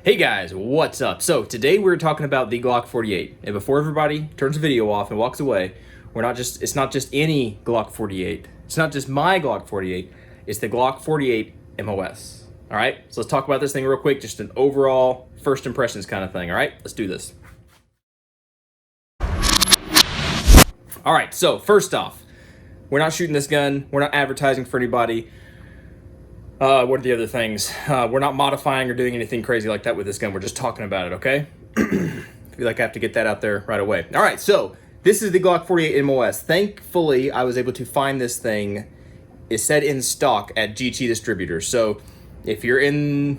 Hey guys, what's up? So today we're talking about the Glock 48, and before everybody turns the video off and walks away, it's not just any Glock 48. It's not just my Glock 48. It's the Glock 48 MOS. All right, so let's talk about this thing real quick, just an overall first impressions kind of thing. All right, let's do this. All right, so first off, we're not shooting this gun. We're not advertising for anybody. What are the other things? We're not modifying or doing anything crazy like that with this gun. We're just talking about it, okay? I feel like I have to get that out there right away. All right, so this is the Glock 48 MOS. Thankfully, I was able to find this thing. It's said in stock at GT Distributors. So if you're in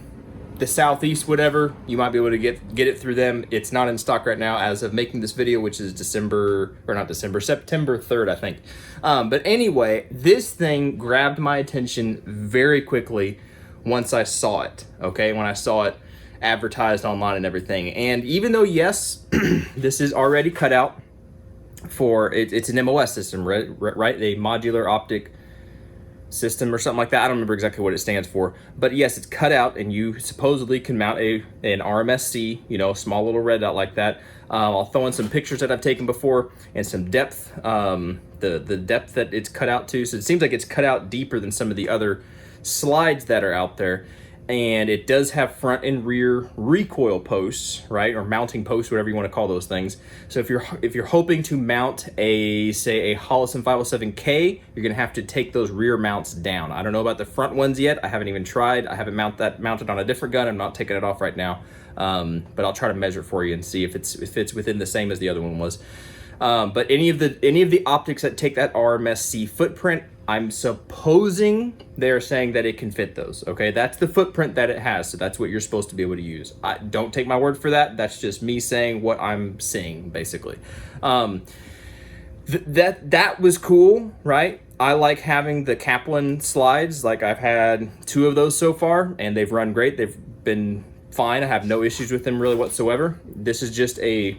the Southeast, whatever, you might be able to get it through them. It's not in stock right now as of making this video, which is September 3rd, I think. But anyway, this thing grabbed my attention very quickly once I saw it, okay? When I saw it advertised online and everything. And even though, yes, this is already cut out for, it's an MOS system, right? A Modular Optic system or something like that. I don't remember exactly what it stands for, but yes, it's cut out and you supposedly can mount an RMSC, you know, small little red dot like that. I'll throw in some pictures that I've taken before and some depth, the depth that it's cut out to. So it seems like it's cut out deeper than some of the other slides that are out there. And it does have front and rear recoil posts, right? Or mounting posts, whatever you want to call those things. So if you're hoping to mount say a Hollison 507K, you're gonna have to take those rear mounts down. I don't know about the front ones yet. I haven't even tried. I haven't mounted on a different gun. I'm not taking it off right now. But I'll try to measure it for you and see if it's within the same as the other one was. But any of the optics that take that RMSC footprint, I'm supposing they're saying that it can fit those, okay? That's the footprint that it has, so that's what you're supposed to be able to use. Don't take my word for that. That's just me saying what I'm seeing, basically. That was cool, right? I like having the Kaplan slides. Like, I've had 2 of those so far, and they've run great. They've been fine. I have no issues with them really whatsoever. This is just a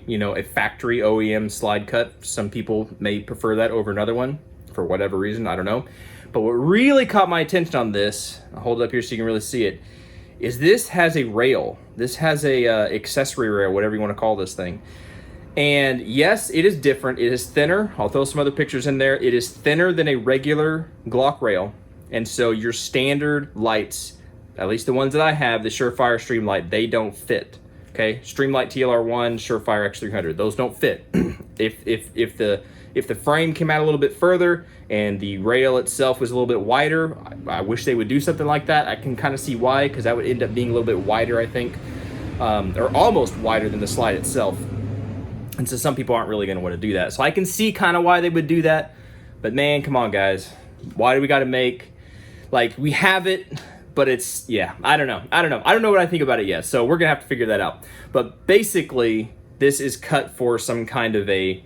factory OEM slide cut. Some people may prefer that over another one for whatever reason, I don't know. But what really caught my attention on this, I'll hold it up here so you can really see it, is this has a rail. This has a accessory rail, whatever you want to call this thing. And yes, it is different. It is thinner. I'll throw some other pictures in there. It is thinner than a regular Glock rail. And so your standard lights, at least the ones that I have, the Surefire Streamlight, they don't fit. Okay, Streamlight TLR1, Surefire X300, those don't fit. If the frame came out a little bit further and the rail itself was a little bit wider, I wish they would do something like that. I can kind of see why, because that would end up being a little bit wider, I think, or almost wider than the slide itself. And so some people aren't really going to want to do that. So I can see kind of why they would do that. But man, come on, guys. Why do we got to make, like, we have it, but it's, yeah, I don't know. I don't know what I think about it yet. So we're going to have to figure that out. But basically, this is cut for some kind of a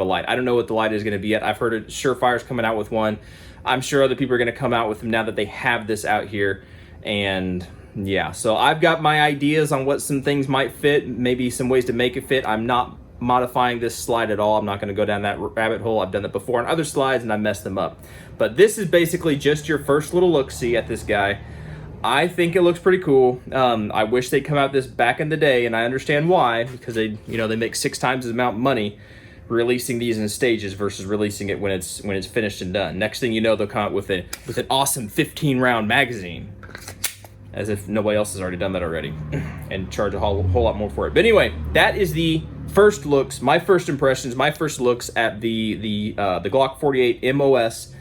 light. I don't know what the light is going to be yet. I've heard Surefire's coming out with one. I'm sure other people are going to come out with them now that they have this out here. And yeah, so I've got my ideas on what some things might fit, maybe some ways to make it fit. I'm not modifying this slide at all. I'm not going to go down that rabbit hole. I've done that before on other slides and I messed them up. But this is basically just your first little look-see at this guy. I think it looks pretty cool. I wish they'd come out this back in the day, and I understand why, because they make 6 times the amount of money releasing these in stages versus releasing it when it's finished and done. Next thing you know, they'll come out with an awesome 15-round magazine, as if nobody else has already done that already, and charge a whole lot more for it. But anyway, that is the first looks, my first impressions, my first looks at the Glock 48 MOS.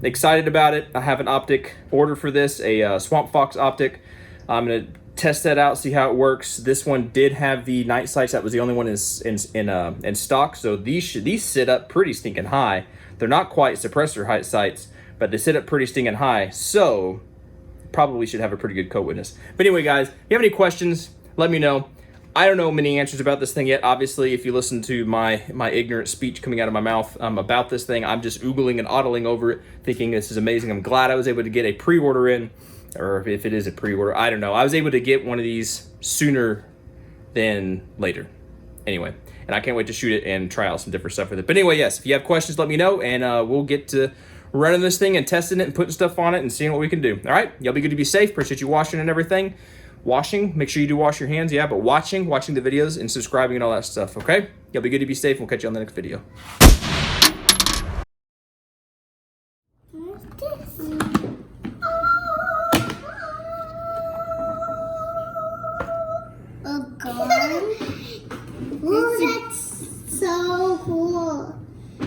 Excited about it. I have an optic order for this, a Swamp Fox optic. I'm gonna test that out, see how it works. This one did have the night sights. That was the only one in stock. So these sit up pretty stinking high. They're not quite suppressor height sights, but they sit up pretty stinking high. So probably should have a pretty good coat witness. But anyway, guys, if you have any questions, let me know. I don't know many answers about this thing yet. Obviously, if you listen to my ignorant speech coming out of my mouth about this thing, I'm just oogling and oddling over it, thinking this is amazing. I'm glad I was able to get a pre-order in, or if it is a pre-order, I don't know. I was able to get one of these sooner than later. Anyway, and I can't wait to shoot it and try out some different stuff with it. But anyway, yes, if you have questions, let me know, and we'll get to running this thing and testing it and putting stuff on it and seeing what we can do. All right, y'all be good to be safe. Appreciate you watching and everything. Washing, make sure you do wash your hands, yeah, but watching the videos and subscribing and all that stuff, okay? Y'all be good to be safe, and we'll catch you on the next video. What's this? A gun?